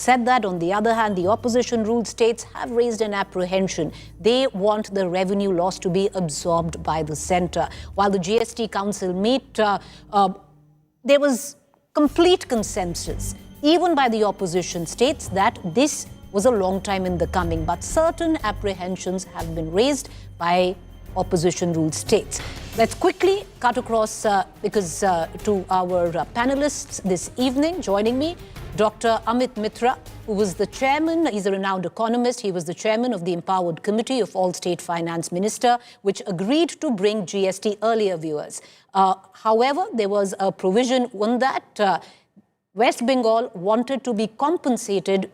said that, on the other hand, the opposition-ruled states have raised an apprehension. They want the revenue loss to be absorbed by the centre. While the GST Council met, there was complete consensus, even by the opposition states, that this was a long time in the coming. But certain apprehensions have been raised by opposition-ruled states. Let's quickly cut across to our panelists this evening. Joining me, Dr. Amit Mitra, who was the chairman, he's a renowned economist, he was the chairman of the Empowered Committee of All State Finance Minister, which agreed to bring GST earlier, viewers. However, there was a provision on that West Bengal wanted to be compensated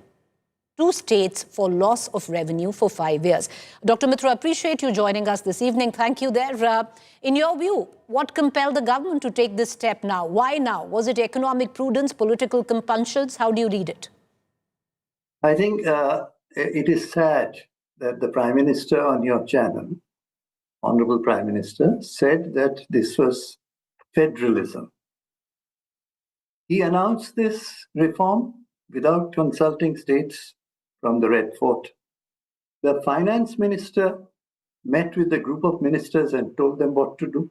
to states for loss of revenue for 5 years. Dr. Mitra, appreciate you joining us this evening. Thank you there. In your view, what compelled the government to take this step now? Why now? Was it economic prudence, political compulsions? How do you read it? I think it is sad that the Prime Minister on your channel, Honorable Prime Minister, said that this was federalism. He announced this reform without consulting states from the Red Fort. The Finance Minister met with a group of ministers and told them what to do.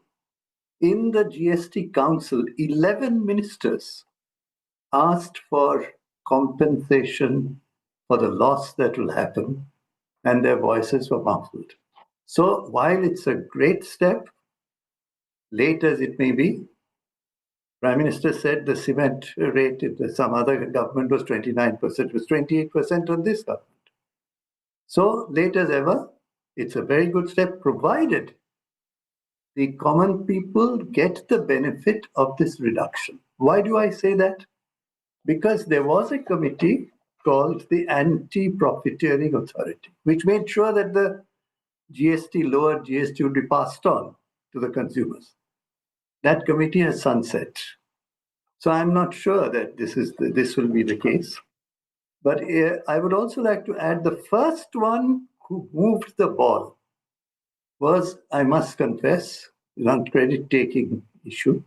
In the GST Council, 11 ministers asked for compensation for the loss that will happen, and their voices were muffled. So while it's a great step, late as it may be, Prime Minister said the cement rate in some other government was 29%, it was 28% on this government. So late as ever, it's a very good step, provided the common people get the benefit of this reduction. Why do I say that? Because there was a committee called the Anti-Profiteering Authority, which made sure that the lowered GST would be passed on to the consumers. That committee has sunset. So I'm not sure that this will be the case. But I would also like to add, the first one who moved the ball was, I must confess, an credit-taking issue.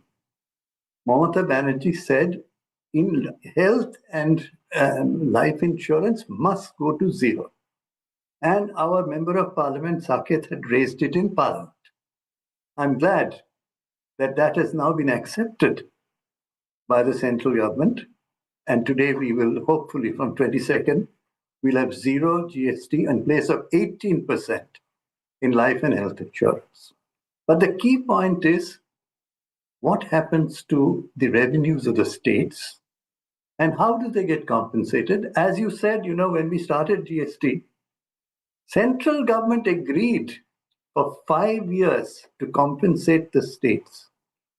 Mamata Banerjee said, in health and life insurance must go to zero. And our Member of Parliament, Saket, had raised it in Parliament. I'm glad that that has now been accepted by the central government. And today we will, hopefully from 22nd, we'll have zero GST in place of 18% in life and health insurance. But the key point is, what happens to the revenues of the states and how do they get compensated? As you said, when we started GST, central government agreed for 5 years to compensate the states,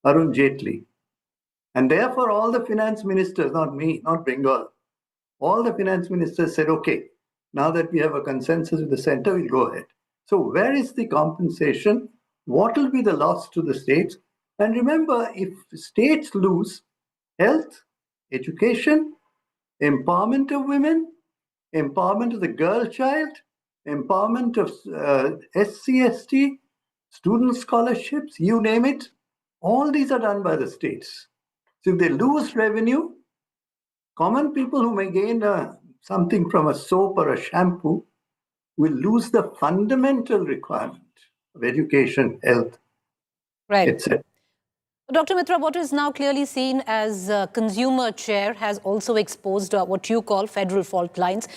Arun Jaitley. And therefore, all the finance ministers, not me, not Bengal, all the finance ministers said, okay, now that we have a consensus with the center, we'll go ahead. So where is the compensation? What will be the loss to the states? And remember, if states lose health, education, empowerment of women, empowerment of the girl child, empowerment of SC/ST, student scholarships, you name it, all these are done by the states. So if they lose revenue, common people who may gain something from a soap or a shampoo will lose the fundamental requirement of education, health, etc. Dr. Mitra, what is now clearly seen as consumer chair has also exposed what you call federal fault lines.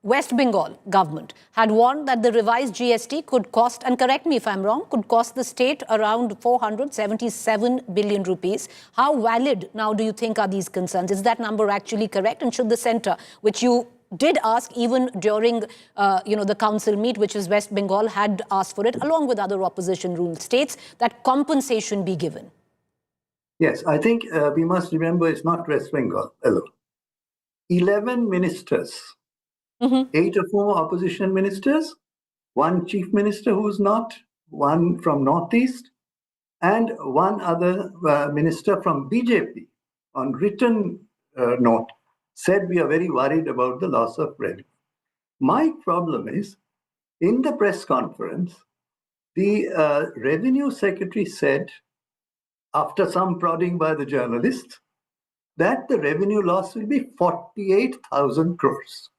West Bengal government had warned that the revised GST could cost, and correct me if I'm wrong, could cost the state around 477 billion rupees. How valid now do you think are these concerns? Is that number actually correct? And should the centre, which you did ask even during the council meet, which is West Bengal, had asked for it, along with other opposition-ruled states, that compensation be given? Yes, I think we must remember it's not West Bengal alone. 11 ministers, 8 of whom are opposition ministers, 1 chief minister who's not, 1 from Northeast, and 1 other minister from BJP on written note said we are very worried about the loss of revenue. My problem is, in the press conference, the revenue secretary said, after some prodding by the journalists, that the revenue loss will be 48,000 crores.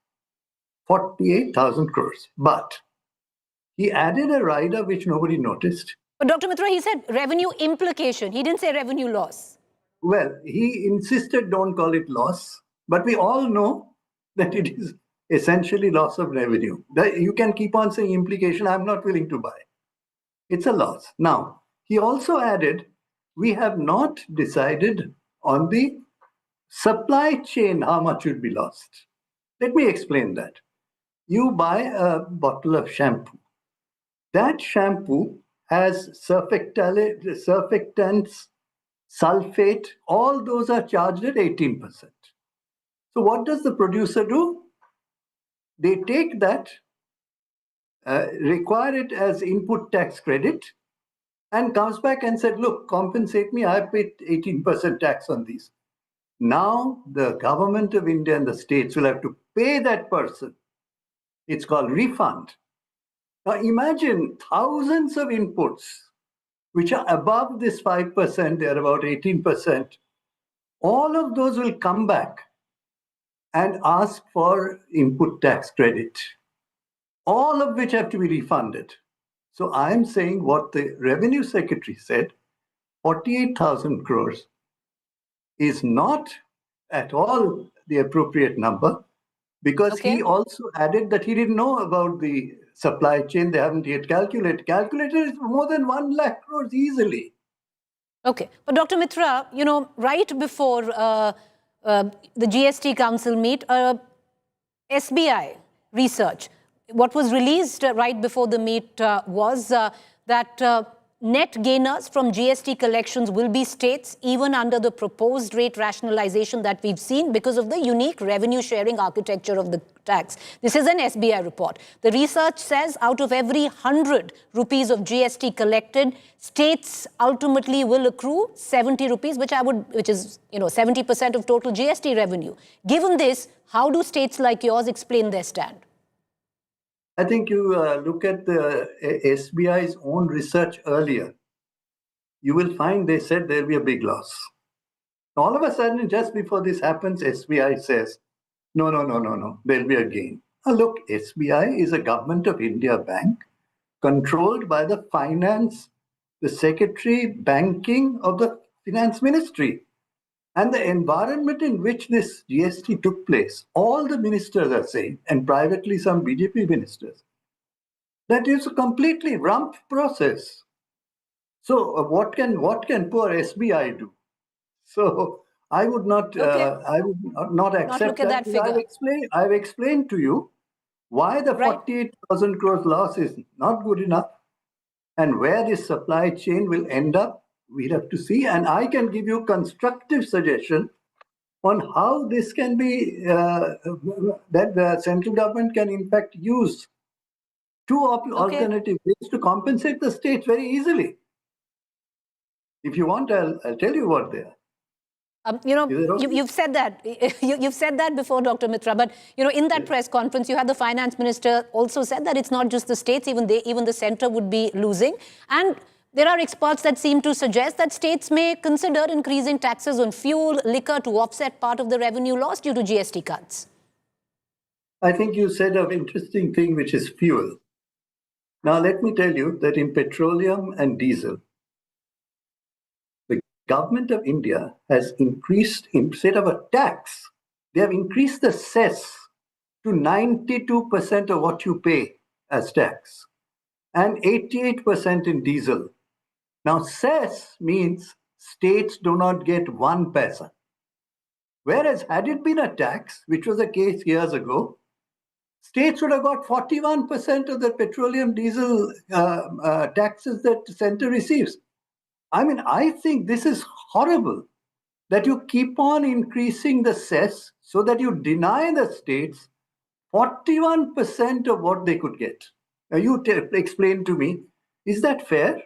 48,000 crores. But he added a rider which nobody noticed. But Dr. Mitra, he said revenue implication. He didn't say revenue loss. Well, he insisted don't call it loss, but we all know that it is essentially loss of revenue. You can keep on saying implication, I'm not willing to buy. It's a loss. Now, he also added, we have not decided on the supply chain how much would be lost. Let me explain that. You buy a bottle of shampoo. That shampoo has surfactants, sulfate, all those are charged at 18%. So what does the producer do? They take that, require it as input tax credit, and comes back and said, look, compensate me, I paid 18% tax on these. Now the government of India and the states will have to pay that person. It's called refund. Now imagine thousands of inputs which are above this 5%, they're about 18%. All of those will come back and ask for input tax credit, all of which have to be refunded. So I'm saying what the Revenue Secretary said, 48,000 crores is not at all the appropriate number, because he also added that he didn't know about the supply chain. They haven't yet calculated. Calculated is more than 1 lakh crores easily. Okay. But Dr. Mitra, you know, right before the GST Council meet, SBI research, what was released right before the meet was that net gainers from GST collections will be states even under the proposed rate rationalization that we've seen because of the unique revenue sharing architecture of the tax. This is an SBI report. The research says out of every 100 rupees of GST collected, states ultimately will accrue 70 rupees, which is 70% of total GST revenue. Given this, how do states like yours explain their stand? I think you look at the SBI's own research earlier, you will find they said there'll be a big loss. All of a sudden, just before this happens, SBI says, no, there'll be a gain. Now look, SBI is a Government of India bank controlled by the Secretary Banking of the Finance Ministry. And the environment in which this GST took place, all the ministers are saying, and privately some BJP ministers, that is a completely rump process. So what can poor SBI do? So I would not accept that. I've explained to you why the 48,000 crores loss is not good enough, and where this supply chain will end up. We'll have to see, and I can give you constructive suggestion on how this can be, that the central government can in fact use two alternative ways to compensate the states very easily. If you want, I'll tell you what they are. You've said that. You've said that before, Dr. Mitra. But in that press conference, you had the finance minister also said that it's not just the states, even the centre would be losing. And there are experts that seem to suggest that states may consider increasing taxes on fuel, liquor to offset part of the revenue loss due to GST cuts. I think you said an interesting thing, which is fuel. Now, let me tell you that in petroleum and diesel, the Government of India has increased, instead of a tax, they have increased the cess to 92% of what you pay as tax and 88% in diesel. Now, cess means states do not get 1 paisa. Whereas had it been a tax, which was the case years ago, states would have got 41% of the petroleum diesel taxes that the center receives. I mean, I think this is horrible that you keep on increasing the cess so that you deny the states 41% of what they could get. Now, you explain to me, is that fair?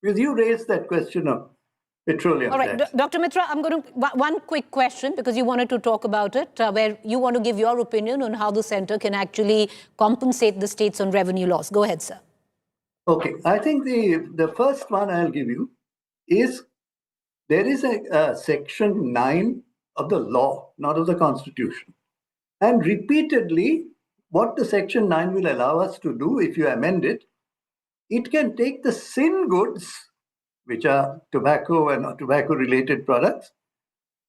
Because you raised that question of petroleum. All right, Dr. Mitra, I'm going to, one quick question, because you wanted to talk about it, where you want to give your opinion on how the centre can actually compensate the states on revenue loss. Go ahead, sir. Okay, I think the first one I'll give you is there is a section 9 of the law, not of the constitution. And repeatedly, what the section 9 will allow us to do, if you amend it, it can take the sin goods, which are tobacco and tobacco-related products,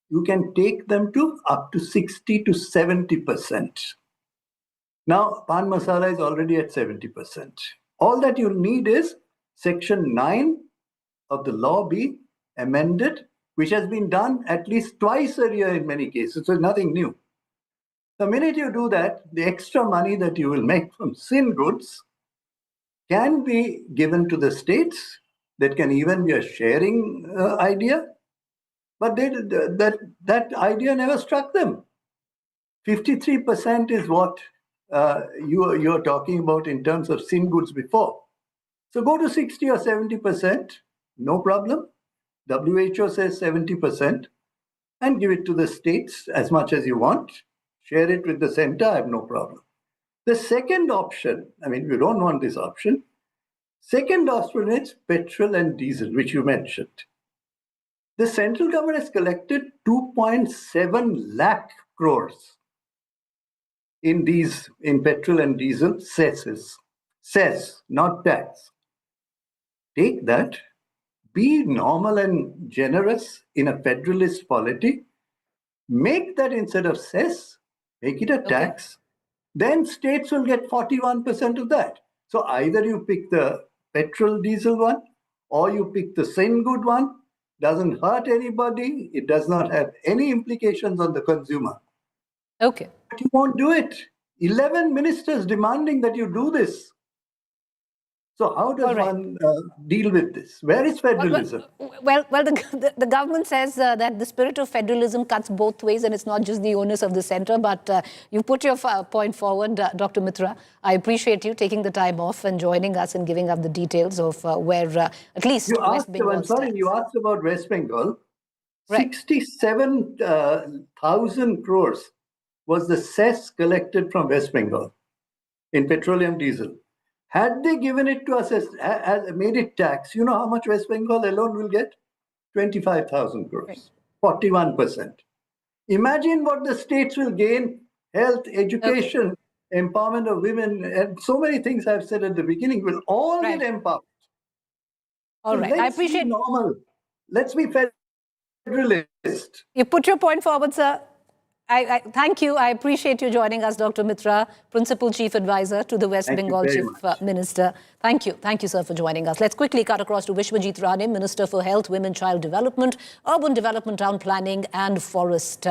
you can take them to up to 60 to 70%. Now, pan masala is already at 70%. All that you need is section 9 of the law be amended, which has been done at least twice a year in many cases, so it's nothing new. The minute you do that, the extra money that you will make from sin goods can be given to the states. That can even be a sharing idea. But that idea never struck them. 53% is what you're talking about in terms of sin goods before. So go to 60 or 70%, no problem. WHO says 70%, and give it to the states as much as you want. Share it with the center, I have no problem. The second option, I mean, we don't want this option. Second option is petrol and diesel, which you mentioned. The central government has collected 2.7 lakh crores in petrol and diesel cess, not tax. Take that, be normal and generous in a federalist polity, make that instead of cess, make it a tax, then states will get 41% of that. So either you pick the petrol diesel one or you pick the sin good one, doesn't hurt anybody, it does not have any implications on the consumer. Okay. But you won't do it. 11 ministers demanding that you do this. So how does one deal with this? Where is federalism? Well, the government says that the spirit of federalism cuts both ways, and it's not just the onus of the centre. But you put your point forward, Dr. Mitra. I appreciate you taking the time off and joining us and giving up the details of where at least West Bengal stands. You asked about West Bengal. Right. 67,000 crores was the cess collected from West Bengal in petroleum diesel. Had they given it to us as made it tax, you know how much West Bengal alone will get? 25,000 crores, 41%. Imagine what the states will gain: health, education, empowerment of women, and so many things I've said at the beginning will all get empowered. All right. I appreciate. Be normal. Let's be federalist. You put your point forward, sir. I thank you. I appreciate you joining us, Dr. Mitra, Principal Chief Advisor to the West Bengal Chief Minister. Thank you. Thank you, sir, for joining us. Let's quickly cut across to Vishwajit Rane, Minister for Health, Women, Child Development, Urban Development, Town Planning and Forest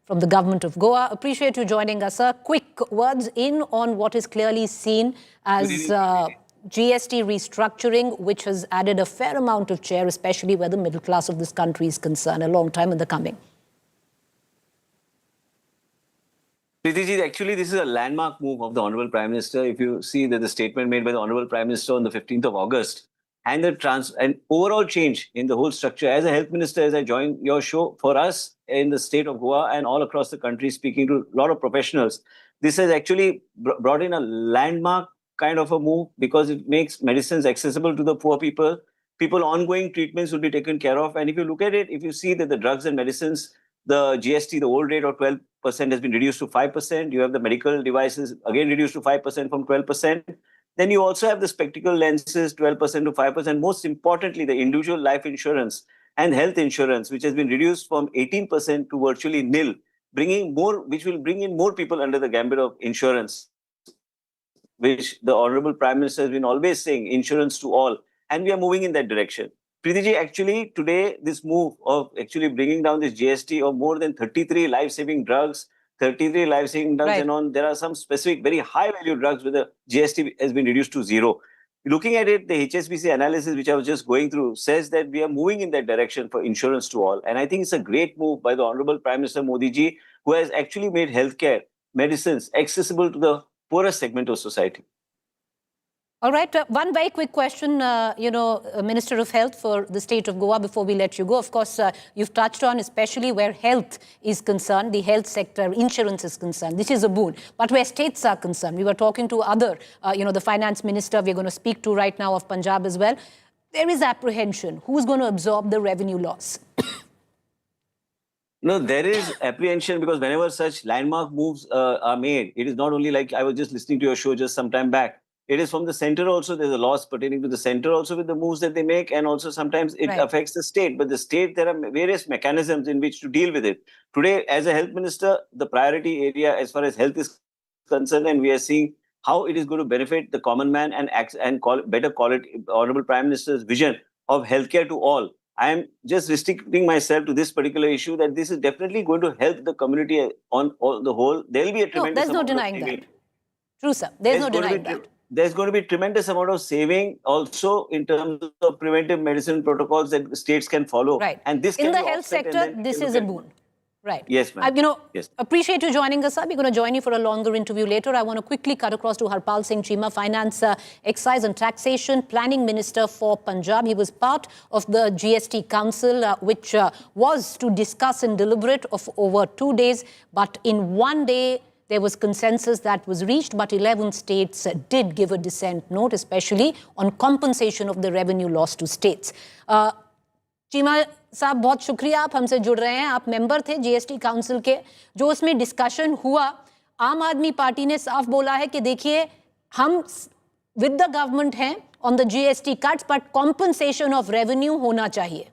from the Government of Goa. Appreciate you joining us, sir. Quick words in on what is clearly seen as GST restructuring, which has added a fair amount of cheer, especially where the middle class of this country is concerned. A long time in the coming. Preeti, actually, this is a landmark move of the Honorable Prime Minister. If you see that the statement made by the Honorable Prime Minister on the 15th of August and an overall change in the whole structure. As a health minister, as I joined your show, for us in the state of Goa and all across the country, speaking to a lot of professionals, this has actually brought in a landmark kind of a move because it makes medicines accessible to the poor people. Ongoing treatments will be taken care of. And if you look at it, if you see that the drugs and medicines, the GST, the old rate of 12% has been reduced to 5%. You have the medical devices again reduced to 5% from 12%. Then you also have the spectacle lenses, 12% to 5%. Most importantly, the individual life insurance and health insurance, which has been reduced from 18% to virtually nil, which will bring in more people under the gambit of insurance, which the Honorable Prime Minister has been always saying, insurance to all. And we are moving in that direction. Preeti, actually, today, this move of actually bringing down this GST of more than 33 life-saving drugs, and on, there are some specific, very high-value drugs where the GST has been reduced to zero. Looking at it, the HSBC analysis, which I was just going through, says that we are moving in that direction for insurance to all. And I think it's a great move by the Honorable Prime Minister Modi ji, who has actually made healthcare, medicines accessible to the poorest segment of society. All right. One very quick question, Minister of Health for the state of Goa, before we let you go. Of course, you've touched on, especially where health is concerned, the health sector, insurance is concerned. This is a boon. But where states are concerned, we were talking to other, the finance minister we're going to speak to right now of Punjab as well. there is apprehension. Who's going to absorb the revenue loss? No, there is apprehension because whenever such landmark moves are made, it is not only like I was just listening to your show just some time back. It is from the center also. There's a loss pertaining to the center also with the moves that they make, and also sometimes it affects the state. But the state, there are various mechanisms in which to deal with it. Today, as a health minister, the priority area as far as health is concerned, and we are seeing how it is going to benefit the common man and better call it Honorable Prime Minister's vision of healthcare to all. I am just restricting myself to this particular issue that this is definitely going to help the community on the whole. There will be a tremendous there's no denying that. True, sir. There's no denying that. There's going to be tremendous amount of saving also in terms of preventive medicine protocols that states can follow. Right. And this in the health sector, this is a boon. Right. Yes, ma'am. Yes. Appreciate you joining us, sir. We're going to join you for a longer interview later. I want to quickly cut across to Harpal Singh Cheema, Finance, Excise and Taxation Planning Minister for Punjab. He was part of the GST Council, which was to discuss and deliberate of over 2 days. But in 1 day, there was consensus that was reached, but 11 states did give a dissent note, especially on compensation of the revenue loss to states. Cheema साहब, बहुत शुक्रिया, आप हमसे जुड़ रहे हैं. आप member थे जीएसटी काउंसिल के. जो उसमें डिस्कशन हुआ, आम आदमी पार्टी ने साफ बोला है कि देखिए, हम विद द गवर्नमेंट हैं on the GST cuts, but compensation of revenue होना चाहिए.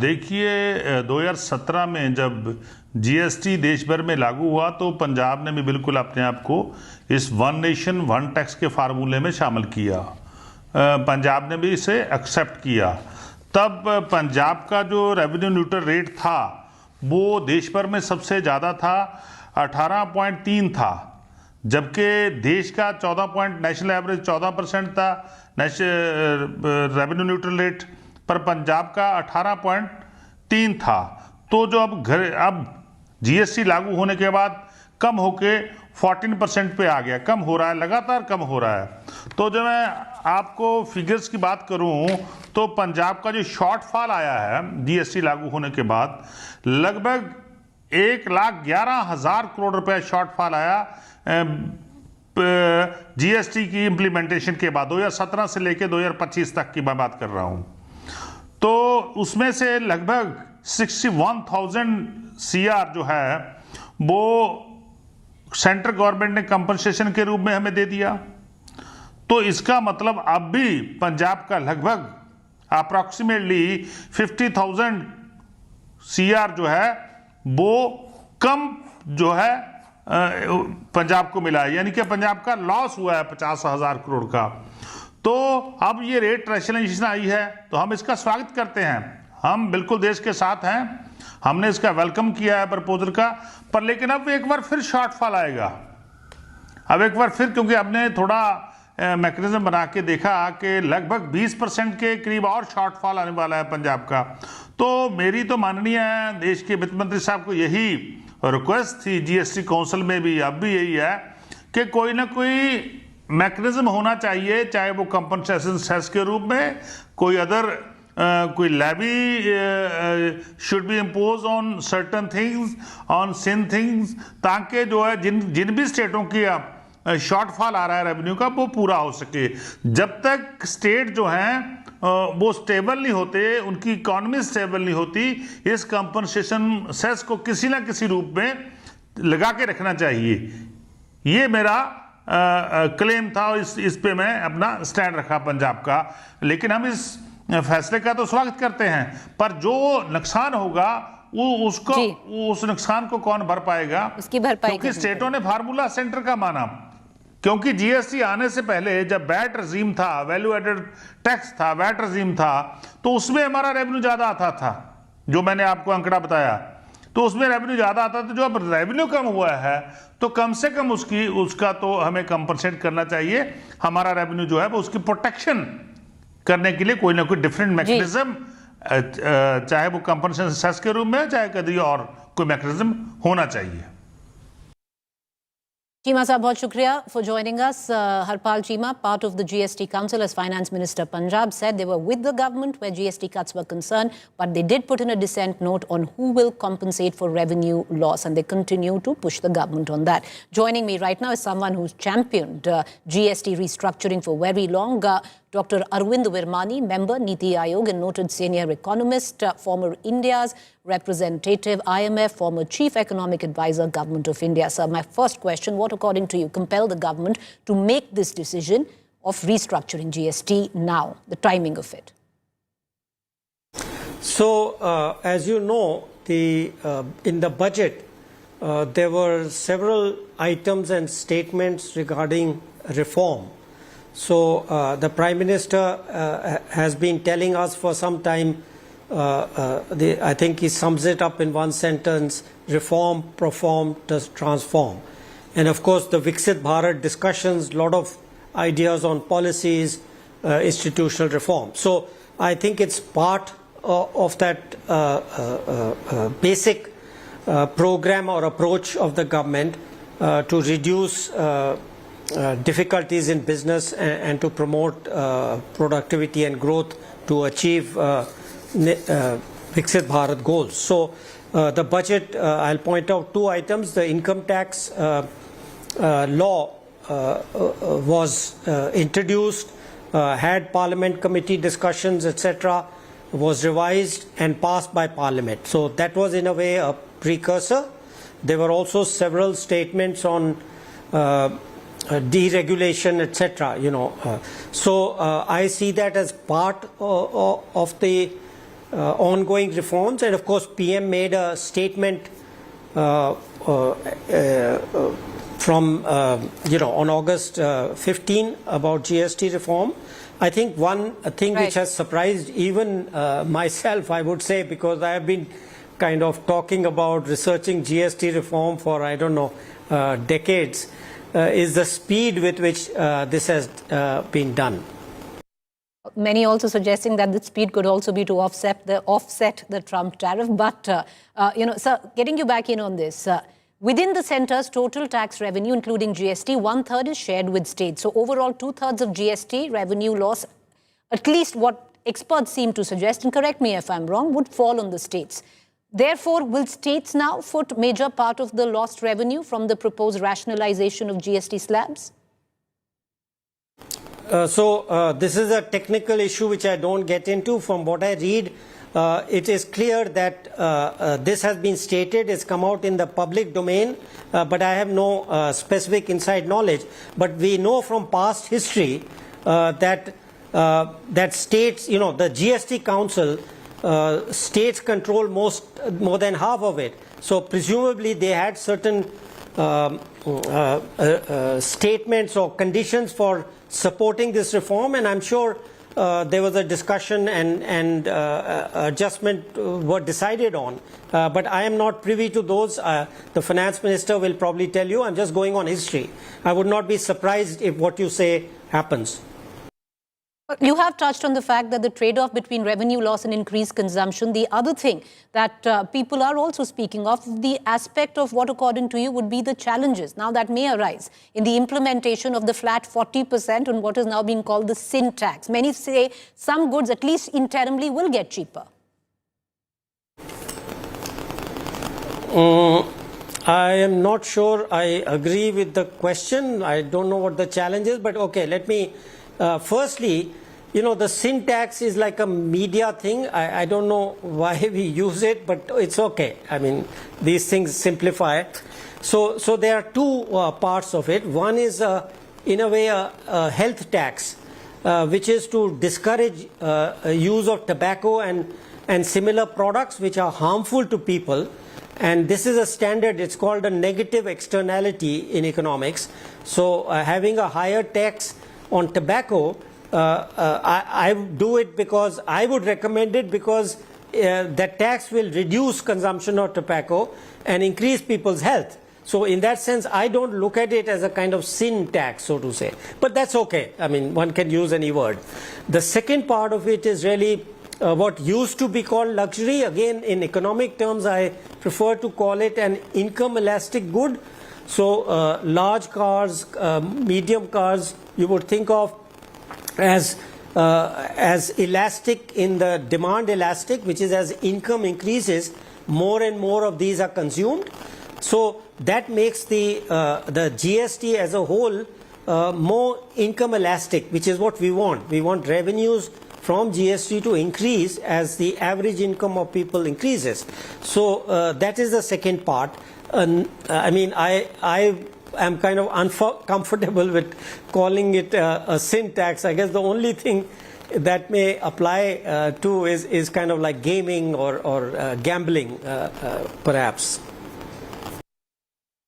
देखिए, 2017 में जब जीएसटी देश भर में लागू हुआ तो पंजाब ने भी बिल्कुल अपने आप को इस वन नेशन वन टैक्स के फार्मूले में शामिल किया. पंजाब ने भी इसे एक्सेप्ट किया. तब पंजाब का जो रेवेन्यू न्यूट्रल रेट था वो देश भर में सबसे ज़्यादा था, 18.3 था, जबकि देश का नेशनल एवरेज 14% था रेवेन्यू न्यूट्रल रेट, पर पंजाब का 18.3 था. तो जो अब जीएसटी लागू होने के बाद कम होके 14% पे आ गया, कम हो रहा है, लगातार कम हो रहा है. तो जो मैं आपको फिगर्स की बात करूं तो पंजाब का जो शॉर्टफॉल आया है जीएसटी लागू होने के बाद, लगभग 1,11,000 करोड़ रुपए शॉर्टफॉल आया जीएसटी की इम्प्लीमेंटेशन के बाद. 2017 से लेकर 2025 तक की मैं बात कर रहा हूं. तो उसमें से लगभग 61,000 CR जो है वो सेंट्रल गवर्नमेंट ने कंपनसेशन के रूप में हमें दे दिया. तो इसका मतलब अब भी पंजाब का लगभग अप्रॉक्सीमेटली 50,000 CR जो है वो कम जो है पंजाब को मिला है, यानी कि पंजाब का लॉस हुआ है 50,000 करोड़ का. तो अब ये रेट रैशनलाइजेशन आई है तो हम इसका स्वागत करते हैं. हम बिल्कुल देश के साथ हैं, हमने इसका वेलकम किया है प्रपोजल का. पर लेकिन अब एक बार फिर शॉर्टफॉल आएगा. अब एक बार फिर, क्योंकि हमने थोड़ा मैकेनिज्म बना के देखा कि लगभग 20% के करीब और शॉर्टफॉल आने वाला है पंजाब का. तो मेरी तो माननीय देश के वित्त मंत्री साहब को यही रिक्वेस्ट थी जीएसटी काउंसिल में भी, अब भी यही है कि कोई ना कोई मैकेनिज्म होना चाहिए, चाहे वो कंपनसेशन सेस के रूप में, कोई अदर कोई levy should be impose on certain things, on sin things, ताकि जो है जिन भी स्टेटों की शॉर्टफॉल आ रहा है रेवेन्यू का वो पूरा हो सके. जब तक स्टेट जो हैं वो स्टेबल नहीं होते, उनकी इकोनॉमी स्टेबल नहीं होती, इस कंपनसेशन सेस को किसी ना किसी रूप में लगा के रखना चाहिए. ये मेरा क्लेम था और इस पे मैं अपना स्टैंड रखा पंजाब का. लेकिन हम इस फैसले का तो स्वागत करते हैं, पर जो नुकसान होगा उस नुकसान को कौन भर पाएगा, उसकी भरपाई. क्योंकि स्टेटों ने फार्मूला सेंटर का माना. क्योंकि जीएसटी आने से पहले जब वैट रजीम था, वैल्यू एडेड टैक्स था, वैट रजीम था, तो उसमें हमारा रेवेन्यू ज्यादा आता था, जो मैंने आपको आंकड़ा बताया. तो उसमें रेवेन्यू ज्यादा आता था. जो अब रेवेन्यू कम हुआ है तो कम से कम उसका तो हमें कंपनसेट करना चाहिए. हमारा रेवेन्यू जो है वो उसकी प्रोटेक्शन करने के लिए कोई ना कोई डिफरेंट मैकेनिज्म, चाहे वो कंपनसेशन सेस के रूप में, चाहे कभी और कोई मैकेनिज्म होना चाहिए. Cheema sir, बहुत शुक्रिया for joining us. Harpal Cheema, part of the GST Council as Finance Minister Punjab, said they were with the government where GST cuts were concerned, but they did put in a dissent note on who will compensate for revenue loss, and they continue to push the government on that. Joining me right now is someone who's championed GST restructuring for very long. Dr. Arvind Virmani, member, Niti Aayog and noted senior economist, former India's representative, IMF, former chief economic advisor, Government of India. Sir, my first question, what according to you compelled the government to make this decision of restructuring GST now, the timing of it? So, as you know, in the budget, there were several items and statements regarding reform. So, the Prime Minister has been telling us for some time, I think he sums it up in one sentence: reform, perform, transform. And of course, the Viksit Bharat discussions, a lot of ideas on policies, institutional reform. So, I think it's part of that basic program or approach of the government to reduce difficulties in business and to promote productivity and growth to achieve Viksit Bharat goals. So the budget, I'll point out two items. The income tax law was introduced, had parliament committee discussions, etc., was revised and passed by Parliament. So that was in a way a precursor. There were also several statements on deregulation, etc. So I see that as part of the ongoing reforms. And of course, PM made a statement from on August 15 about GST reform. I think one thing which has surprised even myself, I would say, because I have been kind of talking about researching GST reform for, I don't know, decades, is the speed with which this has been done. Many also suggesting that the speed could also be to offset the Trump tariff. But, sir, getting you back in on this, within the centre's total tax revenue, including GST, 1/3 is shared with states. So overall, 2/3 of GST revenue loss, at least what experts seem to suggest, and correct me if I'm wrong, would fall on the states. Therefore, will states now foot major part of the lost revenue from the proposed rationalization of GST slabs? This is a technical issue which I don't get into. From what I read, it is clear that this has been stated, it's come out in the public domain, but I have no specific inside knowledge. But we know from past history that states, the GST Council, states control more than half of it. So presumably they had certain statements or conditions for supporting this reform, and I'm sure there was a discussion and adjustment were decided on. But I am not privy to those. The finance minister will probably tell you. I'm just going on history. I would not be surprised if what you say happens. You have touched on the fact that the trade-off between revenue loss and increased consumption, the other thing that people are also speaking of, the aspect of what, according to you, would be the challenges now that may arise in the implementation of the flat 40% on what is now being called the sin tax. Many say some goods, at least interimly, will get cheaper. I am not sure I agree with the question. I don't know what the challenge is, but okay, let me... firstly, the sin tax is like a media thing. I don't know why we use it, but it's okay. I mean, these things simplify it. So there are two parts of it. One is, in a way, a health tax, which is to discourage use of tobacco and similar products which are harmful to people. And this is a standard, it's called a negative externality in economics. So having a higher tax on tobacco, I do it because I would recommend it because that tax will reduce consumption of tobacco and increase people's health. So in that sense, I don't look at it as a kind of sin tax, so to say. But that's okay. I mean, one can use any word. The second part of it is really what used to be called luxury. Again, in economic terms, I prefer to call it an income elastic good. So large cars, medium cars, you would think of as elastic in the demand elastic, which is as income increases, more and more of these are consumed. So that makes the GST as a whole more income elastic, which is what we want. We want revenues from GST to increase as the average income of people increases. So that is the second part. I mean, I am kind of uncomfortable with calling it a sin tax. I guess the only thing that may apply to is kind of like gaming or gambling, perhaps.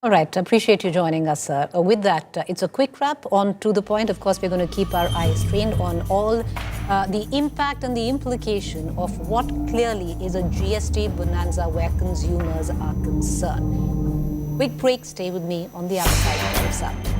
All right, appreciate you joining us, sir. With that, it's a quick wrap. On to the point. Of course, we're going to keep our eyes trained on all the impact and the implication of what clearly is a GST bonanza where consumers are concerned. Quick break. Stay with me on the other side.